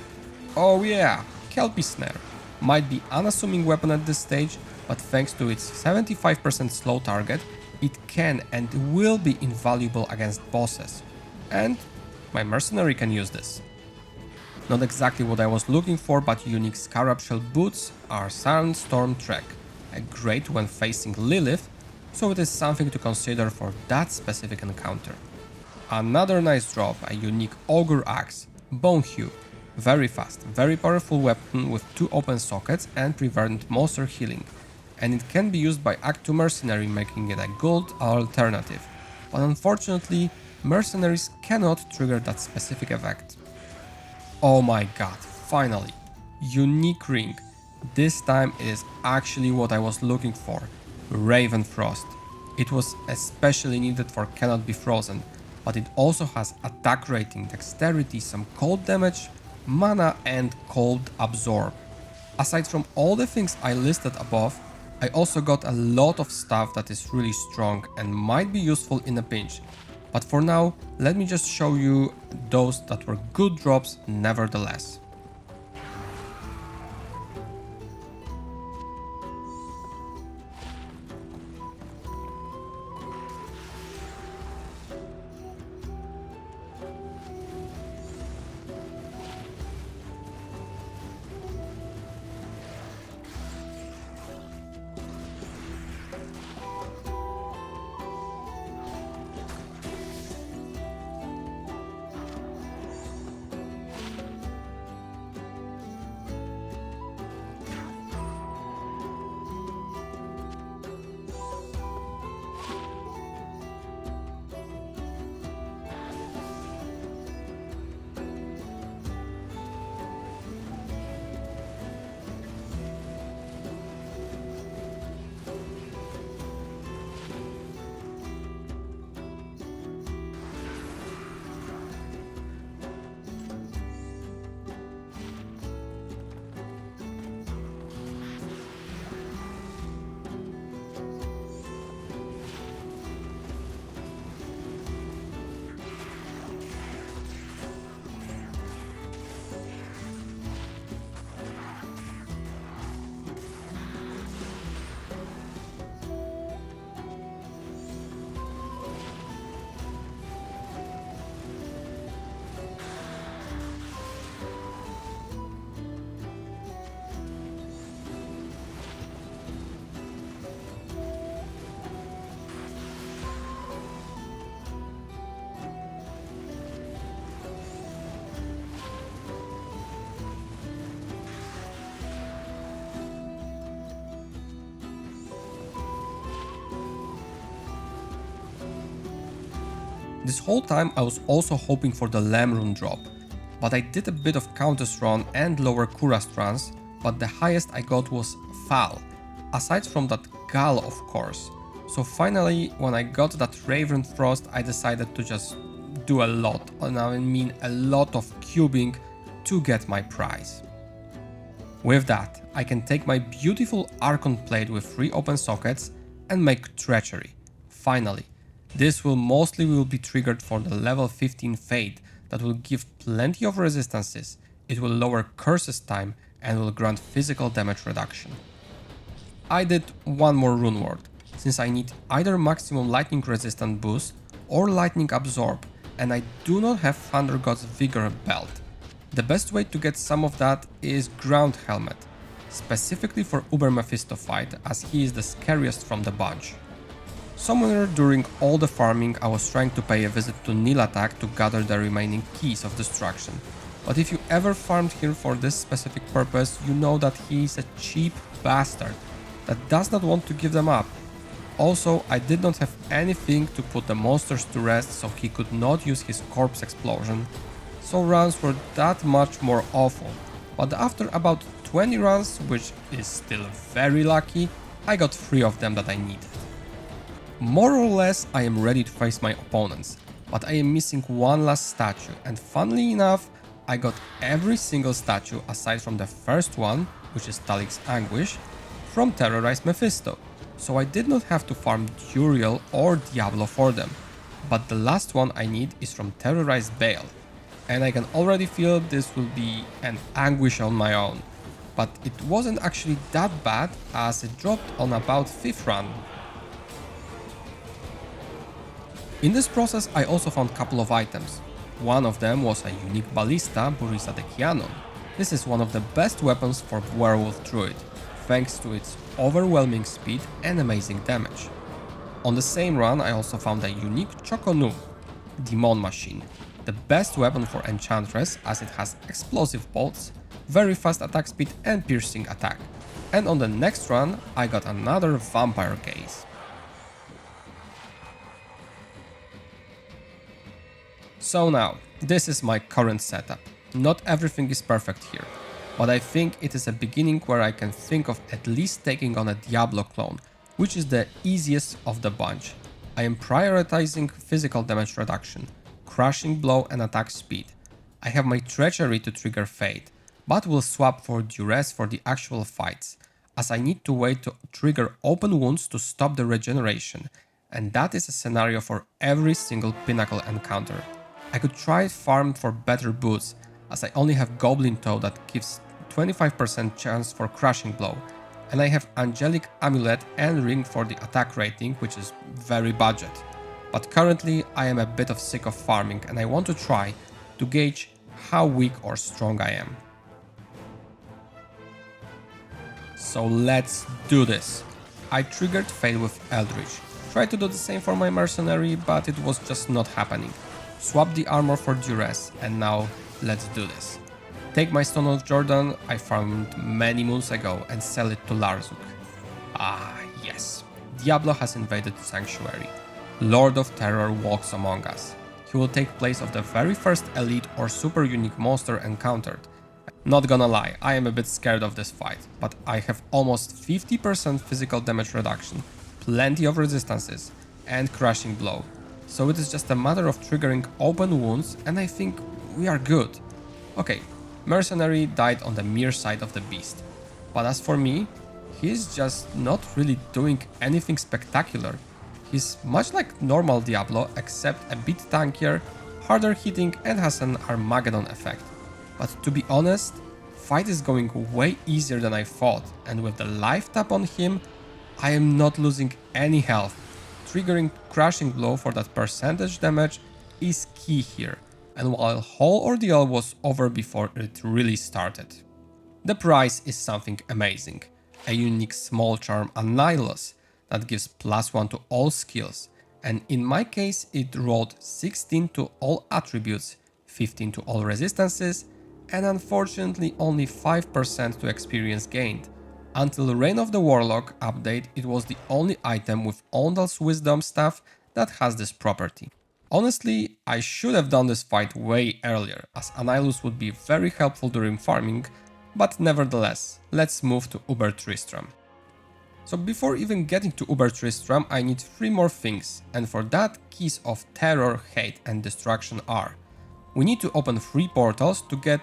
Oh yeah, Kelpie Snare might be unassuming weapon at this stage, but thanks to its 75% slow target, it can and will be invaluable against bosses. And my mercenary can use this. Not exactly what I was looking for, but unique Scarab Shell boots are Sandstorm Trek, a great when facing Lilith, so it is something to consider for that specific encounter. Another nice drop, a unique Ogre Axe, Bone Hue, very fast, very powerful weapon with 2 open sockets and prevent monster healing, and it can be used by Act 2 Mercenary, making it a good alternative, but unfortunately mercenaries cannot trigger that specific effect. Oh my god, finally! Unique ring. This time it is actually what I was looking for. Raven Frost. It was especially needed for Cannot Be Frozen, but it also has attack rating, dexterity, some cold damage, mana and cold absorb. Aside from all the things I listed above, I also got a lot of stuff that is really strong and might be useful in a pinch. But for now, let me just show you those that were good drops nevertheless. This whole time I was also hoping for the Lemrune drop, but I did a bit of Countess run and lower Kurast runs, but the highest I got was Fal, aside from that Gal of course. So finally, when I got that Raven Frost, I decided to just do a lot, and I mean a lot of cubing to get my prize. With that, I can take my beautiful Archon plate with 3 open sockets and make Treachery. Finally, this will mostly be triggered for the level 15 Fade that will give plenty of resistances, it will lower curses time and will grant physical damage reduction. I did one more rune word, since I need either maximum lightning resistant boost or lightning absorb, and I do not have Thunder God's Vigor belt. The best way to get some of that is Ground Helmet, specifically for Uber Mephisto fight, as he is the scariest from the bunch. Somewhere during all the farming I was trying to pay a visit to Nilatak to gather the remaining keys of destruction. But if you ever farmed here for this specific purpose, you know that he is a cheap bastard that does not want to give them up. Also, I did not have anything to put the monsters to rest, so he could not use his corpse explosion. So runs were that much more awful. But after about 20 runs, which is still very lucky, I got 3 of them that I needed. More or less I am ready to face my opponents, but I am missing one last statue, and funnily enough, I got every single statue aside from the first one, which is Talik's Anguish, from Terrorized Mephisto. So I did not have to farm Duriel or Diablo for them, but the last one I need is from Terrorized Baal, and I can already feel this will be an Anguish on my own. But it wasn't actually that bad, as it dropped on about 5th run. In this process I also found a couple of items. One of them was a unique ballista, Burisa de Kianon. This is one of the best weapons for Werewolf Druid, thanks to its overwhelming speed and amazing damage. On the same run I also found a unique Choconu, Demon Machine, the best weapon for Enchantress as it has explosive bolts, very fast attack speed and piercing attack. And on the next run I got another Vampire Gaze. So now, this is my current setup. Not everything is perfect here, but I think it is a beginning where I can think of at least taking on a Diablo Clone, which is the easiest of the bunch. I am prioritizing physical damage reduction, crushing blow and attack speed. I have my Treachery to trigger Fate, but will swap for Duress for the actual fights, as I need to wait to trigger open wounds to stop the regeneration, and that is a scenario for every single Pinnacle encounter. I could try farm for better boots, as I only have Goblin Toe that gives 25% chance for crushing blow, and I have Angelic Amulet and Ring for the attack rating, which is very budget. But currently I am a bit of sick of farming and I want to try to gauge how weak or strong I am. So let's do this. I triggered Fate with Eldritch, tried to do the same for my Mercenary, but it was just not happening. Swap the armor for Duress, and now let's do this. Take my Stone of Jordan I farmed many moons ago and sell it to Larzuk. Ah yes, Diablo has invaded Sanctuary. Lord of Terror walks among us. He will take place of the very first elite or super unique monster encountered. Not gonna lie, I am a bit scared of this fight, but I have almost 50% physical damage reduction, plenty of resistances, and crushing blow. So it is just a matter of triggering open wounds and I think we are good. Okay, Mercenary died on the mere side of the beast. But as for me, he is just not really doing anything spectacular. He's much like normal Diablo except a bit tankier, harder hitting and has an Armageddon effect. But to be honest, fight is going way easier than I thought, and with the life tap on him, I am not losing any health. Triggering Crushing Blow for that percentage damage is key here, and while whole ordeal was over before it really started. The prize is something amazing, a unique small charm Annihilus that gives +1 to all skills, and in my case it rolled 16 to all attributes, 15 to all resistances, and unfortunately only 5% to experience gained. Until Reign of the Warlock update, it was the only item with Ondal's Wisdom Staff that has this property. Honestly, I should have done this fight way earlier, as Annihilus would be very helpful during farming, but nevertheless, let's move to Uber Tristram. So before even getting to Uber Tristram, I need 3 more things, and for that, keys of Terror, Hate and Destruction are: we need to open 3 portals to get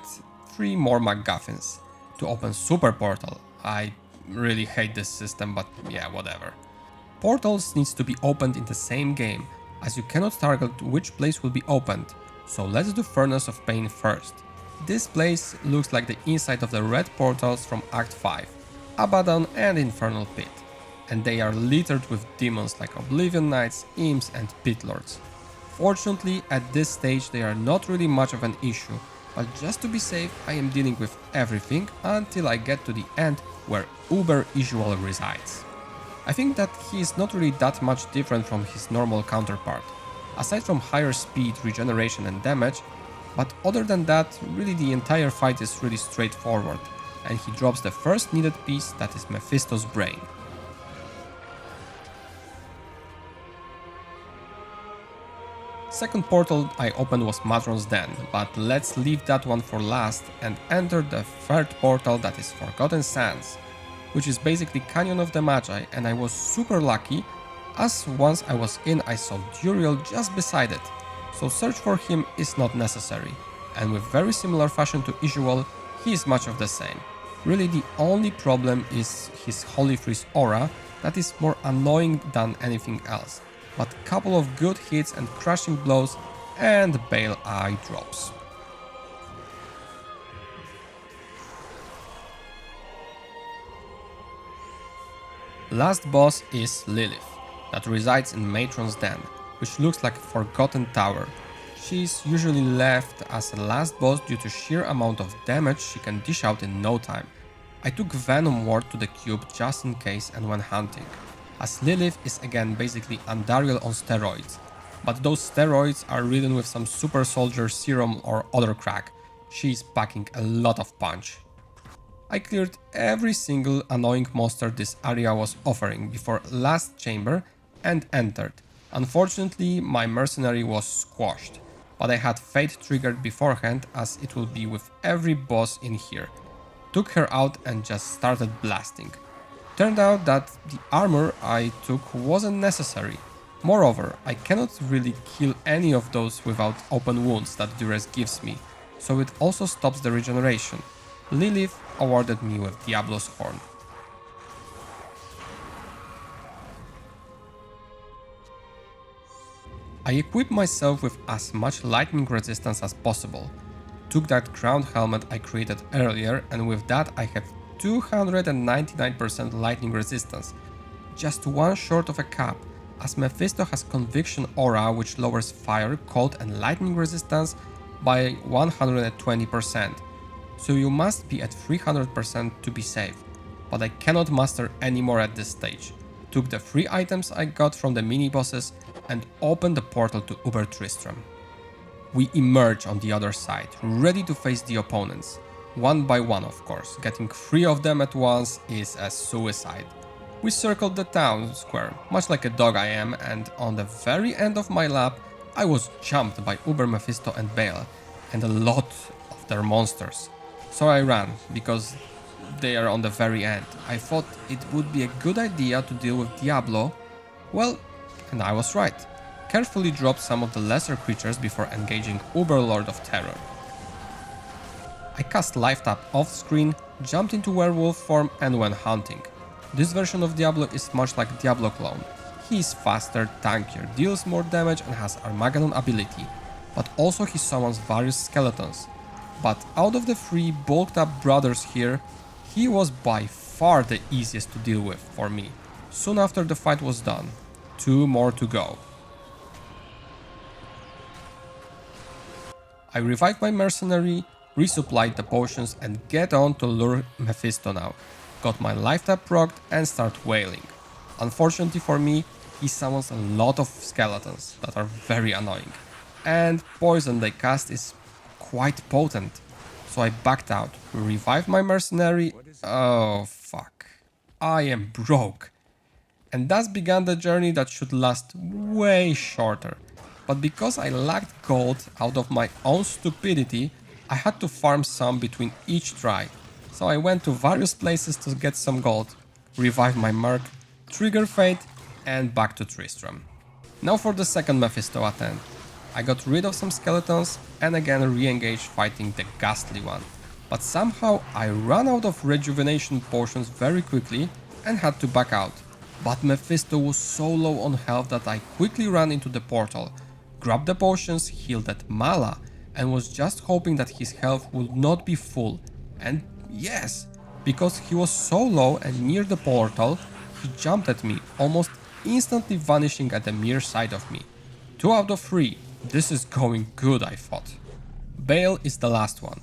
3 more MacGuffins. To open Super Portal, I really hate this system, but yeah, whatever. Portals needs to be opened in the same game, as you cannot target which place will be opened, so let's do Furnace of Pain first. This place looks like the inside of the red portals from Act 5, Abaddon and Infernal Pit, and they are littered with demons like Oblivion Knights, Imps and Pit Lords. Fortunately, at this stage they are not really much of an issue, but just to be safe I am dealing with everything until I get to the end where Uber Isual resides. I think that he is not really that much different from his normal counterpart, aside from higher speed, regeneration and damage, but other than that, really the entire fight is really straightforward, and he drops the first needed piece, that is Mephisto's brain. Second portal I opened was Matron's Den, but let's leave that one for last and enter the third portal, that is Forgotten Sands, which is basically Canyon of the Magi, and I was super lucky as once I was in I saw Duriel just beside it, so search for him is not necessary, and with very similar fashion to Isual, he is much of the same. Really the only problem is his Holy Freeze aura, that is more annoying than anything else, but couple of good hits and crushing blows and Bale Eye drops. Last boss is Lilith, that resides in Matron's Den, which looks like a forgotten tower. She is usually left as a last boss due to sheer amount of damage she can dish out in no time. I took Venom Ward to the cube just in case and went hunting, as Lilith is again basically Andariel on steroids, but those steroids are ridden with some super soldier serum or other crack. She is packing a lot of punch. I cleared every single annoying monster this area was offering before last chamber and entered. Unfortunately, my mercenary was squashed, but I had fate triggered beforehand as it will be with every boss in here. Took her out and just started blasting. Turned out that the armor I took wasn't necessary. Moreover, I cannot really kill any of those without open wounds that Duress gives me, so it also stops the regeneration. Lilith awarded me with Diablo's Horn. I equipped myself with as much lightning resistance as possible. Took that crowned helmet I created earlier, and with that I have 299% lightning resistance, just one short of a cap, as Mephisto has Conviction Aura which lowers fire, cold and lightning resistance by 120%, so you must be at 300% to be safe, but I cannot master any more at this stage. Took the 3 items I got from the mini-bosses and opened the portal to Uber Tristram. We emerge on the other side, ready to face the opponents. One by one, of course, getting 3 of them at once is a suicide. We circled the town square, much like a dog I am, and on the very end of my lap, I was jumped by Uber Mephisto and Bale, and a lot of their monsters. So I ran, because they are on the very end. I thought it would be a good idea to deal with Diablo, well, and I was right. Carefully dropped some of the lesser creatures before engaging Uberlord of Terror. I cast Life Tap off screen, jumped into werewolf form and went hunting. This version of Diablo is much like Diablo Clone. He is faster, tankier, deals more damage and has Armageddon ability, but also he summons various skeletons. But out of the 3 bulked up brothers here, he was by far the easiest to deal with for me. Soon after the fight was done, 2 more to go. I revived my mercenary, resupplied the potions and get on to lure Mephisto now. Got my life tap procced and start wailing. Unfortunately for me, he summons a lot of skeletons that are very annoying. And poison they cast is quite potent. So I backed out, revived my mercenary. Oh fuck. I am broke. And thus began the journey that should last way shorter. But because I lacked gold out of my own stupidity, I had to farm some between each try. So I went to various places to get some gold, revive my merc, trigger fate, and back to Tristram. Now for the second Mephisto attempt. I got rid of some skeletons and again re-engaged fighting the ghastly one. But somehow I ran out of rejuvenation potions very quickly and had to back out. But Mephisto was so low on health that I quickly ran into the portal, grabbed the potions, healed at Mala, and was just hoping that his health would not be full. And yes, because he was so low and near the portal, he jumped at me, almost instantly vanishing at the mere sight of me. 2 out of 3, this is going good, I thought. Bale is the last one.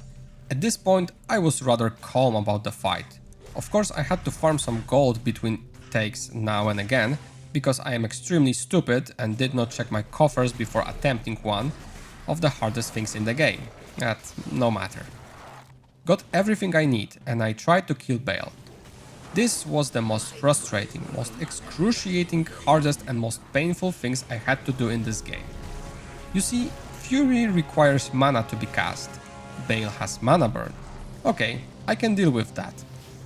At this point, I was rather calm about the fight. Of course, I had to farm some gold between takes now and again, because I am extremely stupid and did not check my coffers before attempting one of the hardest things in the game. That no matter. Got everything I need and I tried to kill Bale. This was the most frustrating, most excruciating, hardest and most painful things I had to do in this game. You see, Fury requires mana to be cast. Bale has mana burn. Okay, I can deal with that,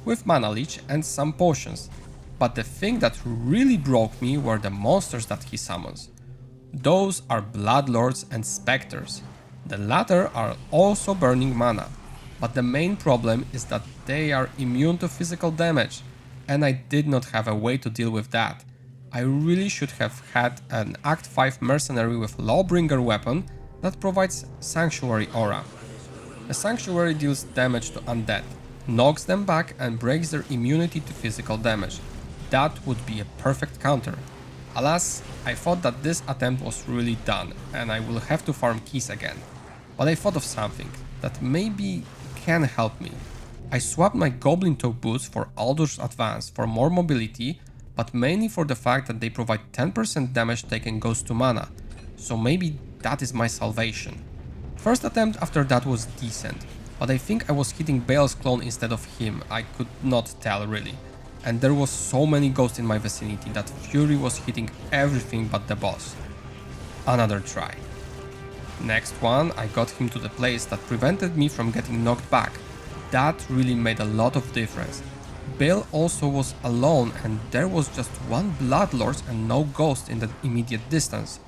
with mana leech and some potions. But the thing that really broke me were the monsters that he summons. Those are Bloodlords and Spectres. The latter are also burning mana, but the main problem is that they are immune to physical damage, and I did not have a way to deal with that. I really should have had an Act 5 mercenary with Lawbringer weapon that provides Sanctuary aura. A Sanctuary deals damage to undead, knocks them back and breaks their immunity to physical damage. That would be a perfect counter. Alas, I thought that this attempt was really done and I will have to farm keys again. But I thought of something that maybe can help me. I swapped my Goblin Toe boots for Aldous Advance for more mobility, but mainly for the fact that they provide 10% damage taken goes to mana, so maybe that is my salvation. First attempt after that was decent, but I think I was hitting Bale's clone instead of him, I could not tell really. And there was so many ghosts in my vicinity that Fury was hitting everything but the boss. Another try. Next one, I got him to the place that prevented me from getting knocked back. That really made a lot of difference. Bale also was alone and there was just one Bloodlord and no ghost in the immediate distance.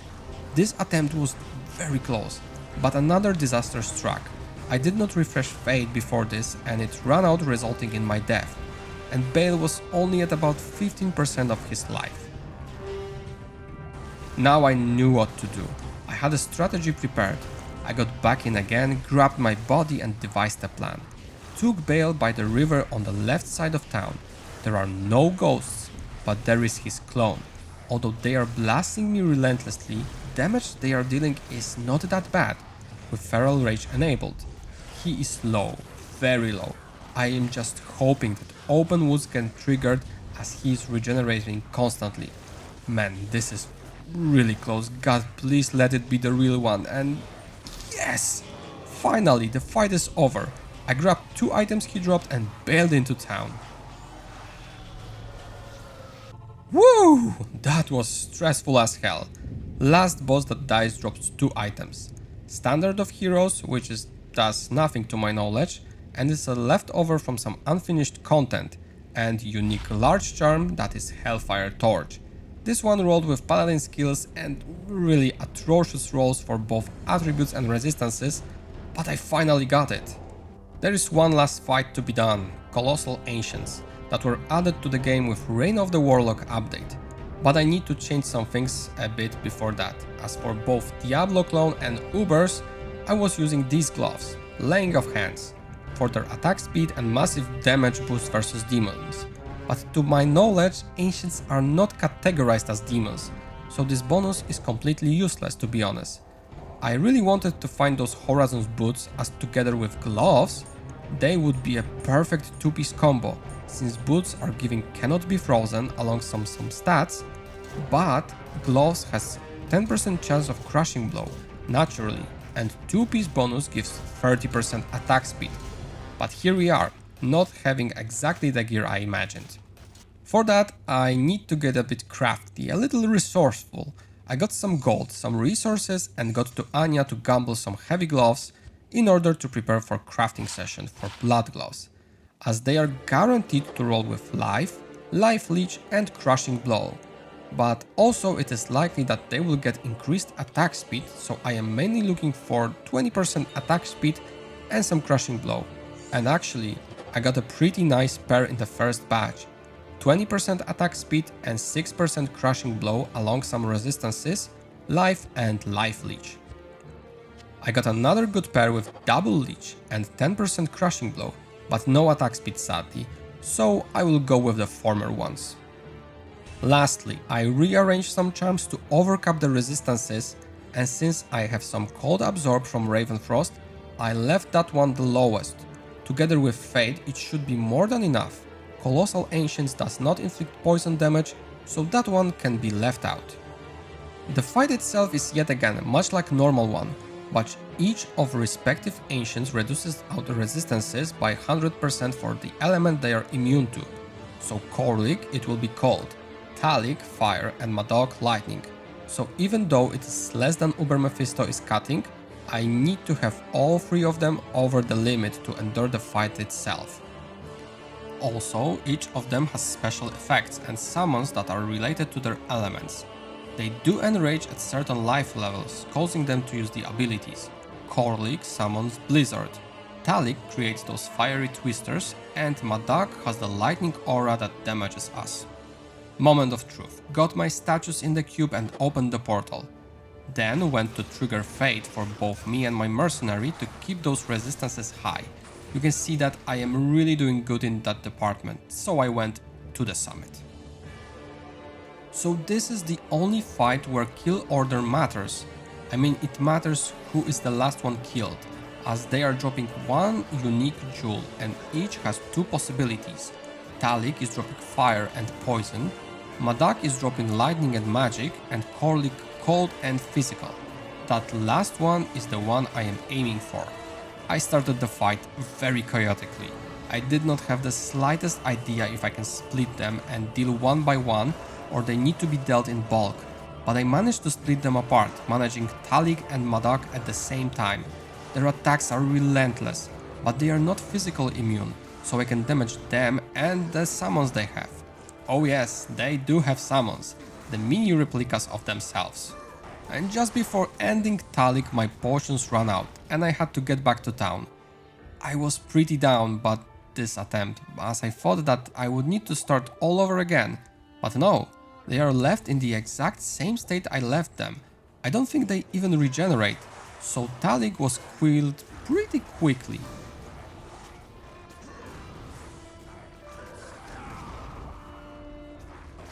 This attempt was very close, but another disaster struck. I did not refresh Fate before this and it ran out, resulting in my death. And Bale was only at about 15% of his life. Now I knew what to do. I had a strategy prepared. I got back in again, grabbed my body and devised a plan. Took Bale by the river on the left side of town. There are no ghosts, but there is his clone. Although they are blasting me relentlessly, damage they are dealing is not that bad, with Feral Rage enabled. He is low, very low. I am just hoping that open wounds get triggered as he is regenerating constantly. Man, this is really close. God, please let it be the real one. And yes! Finally, the fight is over. I grabbed 2 items he dropped and bailed into town. Woo! That was stressful as hell. Last boss that dies drops 2 items. Standard of Heroes, which does nothing to my knowledge, and is a leftover from some unfinished content, and unique large charm that is Hellfire Torch. This one rolled with paladin skills and really atrocious rolls for both attributes and resistances, but I finally got it. There is one last fight to be done, Colossal Ancients, that were added to the game with Reign of the Warlock update. But I need to change some things a bit before that, as for both Diablo Clone and Ubers, I was using these gloves, Laying of Hands, for their attack speed and massive damage boost versus demons. But to my knowledge, Ancients are not categorized as demons, so this bonus is completely useless to be honest. I really wanted to find those Horizons boots, as together with gloves, they would be a perfect 2-piece combo, since boots are giving cannot be frozen along some stats, but gloves has 10% chance of crushing blow, naturally, and 2-piece bonus gives 30% attack speed. But here we are, not having exactly the gear I imagined. For that, I need to get a bit crafty, a little resourceful. I got some gold, some resources and got to Anya to gamble some heavy gloves in order to prepare for crafting session for blood gloves, as they are guaranteed to roll with life, life leech and crushing blow. But also it is likely that they will get increased attack speed, so I am mainly looking for 20% attack speed and some crushing blow. And actually, I got a pretty nice pair in the first batch. 20% attack speed and 6% crushing blow along some resistances, life and life leech. I got another good pair with double leech and 10% crushing blow, but no attack speed sadly, so I will go with the former ones. Lastly, I rearranged some charms to overcap the resistances, and since I have some cold absorb from Ravenfrost, I left that one the lowest. Together with Fade, it should be more than enough. Colossal Ancients does not inflict poison damage, so that one can be left out. The fight itself is yet again much like normal one, but each of respective Ancients reduces out resistances by 100% for the element they are immune to. So Korlik it will be cold, Talik fire and Madog lightning. So even though it is less than Uber Mephisto is cutting, I need to have all three of them over the limit to endure the fight itself. Also, each of them has special effects and summons that are related to their elements. They do enrage at certain life levels, causing them to use the abilities. Korlik summons Blizzard, Talik creates those fiery twisters, and Madak has the lightning aura that damages us. Moment of truth. Got my statues in the cube and opened the portal. Then went to trigger Fate for both me and my mercenary to keep those resistances high. You can see that I am really doing good in that department, so I went to the summit. So this is the only fight where kill order matters. I mean, it matters who is the last one killed, as they are dropping one unique jewel and each has two possibilities. Talik is dropping fire and poison, Madak is dropping lightning and magic, and Korlik cold and physical. That last one is the one I am aiming for. I started the fight very chaotically. I did not have the slightest idea if I can split them and deal one by one, or they need to be dealt in bulk, but I managed to split them apart, managing Talik and Madak at the same time. Their attacks are relentless, but they are not physical immune, so I can damage them and the summons they have. Oh yes, they do have summons, the mini replicas of themselves. And just before ending Talik, my potions ran out and I had to get back to town. I was pretty down about this attempt, as I thought that I would need to start all over again, but no, they are left in the exact same state I left them. I don't think they even regenerate, so Talik was killed pretty quickly.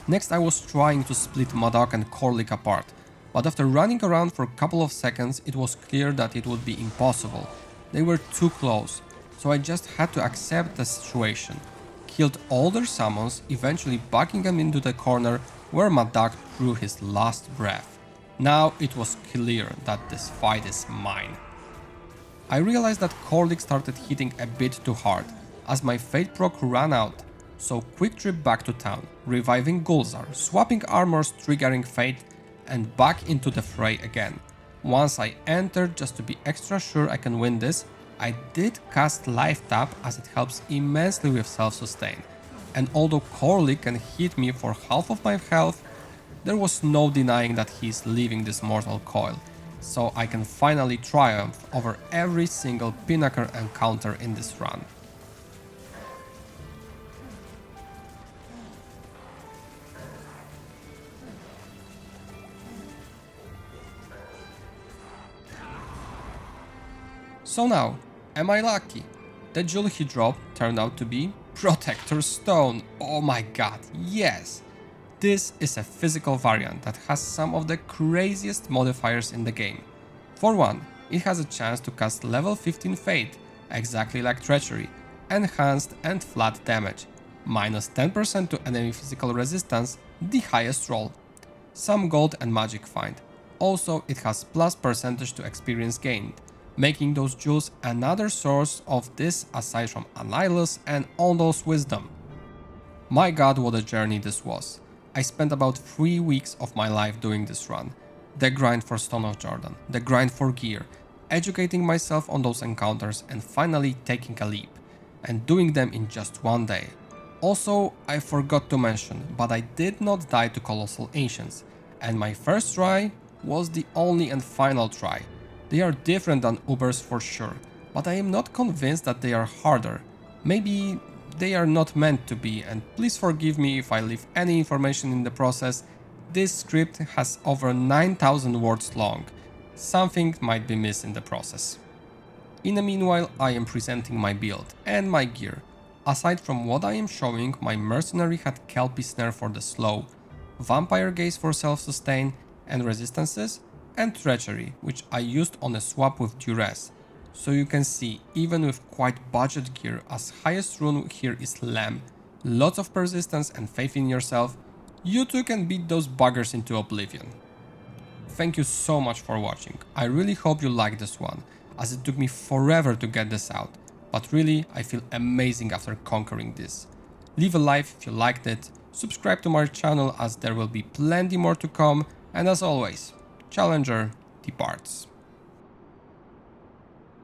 Next I was trying to split Madak and Korlik apart, but after running around for a couple of seconds it was clear that it would be impossible. They were too close, so I just had to accept the situation. Killed all their summons, eventually backing them into the corner where Madak drew his last breath. Now it was clear that this fight is mine. I realized that Korlik started hitting a bit too hard, as my Fate proc ran out, so quick trip back to town, reviving Gulzar, swapping armors, triggering Fate, and back into the fray again. Once I entered, just to be extra sure I can win this, I did cast Life Tap as it helps immensely with self-sustain. And although Korlik can hit me for half of my health, there was no denying that he is leaving this mortal coil, so I can finally triumph over every single Pinnacle encounter in this run. So now, am I lucky? The jewel he dropped turned out to be Protector Stone. Oh my god, yes! This is a physical variant that has some of the craziest modifiers in the game. For one, it has a chance to cast level 15 Fate, exactly like Treachery, enhanced and flat damage, minus 10% to enemy physical resistance, the highest roll. Some gold and magic find. Also, it has plus percentage to experience gained, making those jewels another source of this aside from Annihilus and Ondol's wisdom. My god, what a journey this was. I spent about 3 weeks of my life doing this run. The grind for Stone of Jordan, the grind for gear, educating myself on those encounters and finally taking a leap, and doing them in just one day. Also, I forgot to mention, but I did not die to Colossal Ancients, and my first try was the only and final try. They are different than Ubers for sure, but I am not convinced that they are harder. Maybe they are not meant to be, and please forgive me if I leave any information in the process. This script has over 9,000 words long. Something might be missed in the process. In the meanwhile, I am presenting my build and my gear. Aside from what I am showing, my mercenary had Kelpie Snare for the slow, Vampire Gaze for self-sustain and resistances, and Treachery, which I used on a swap with Duress. So you can see, even with quite budget gear, as highest rune here is Lamb, lots of persistence and faith in yourself, you too can beat those buggers into oblivion. Thank you so much for watching. I really hope you liked this one, as it took me forever to get this out, but really I feel amazing after conquering this. Leave a like if you liked it, subscribe to my channel as there will be plenty more to come, and as always, Challenger departs.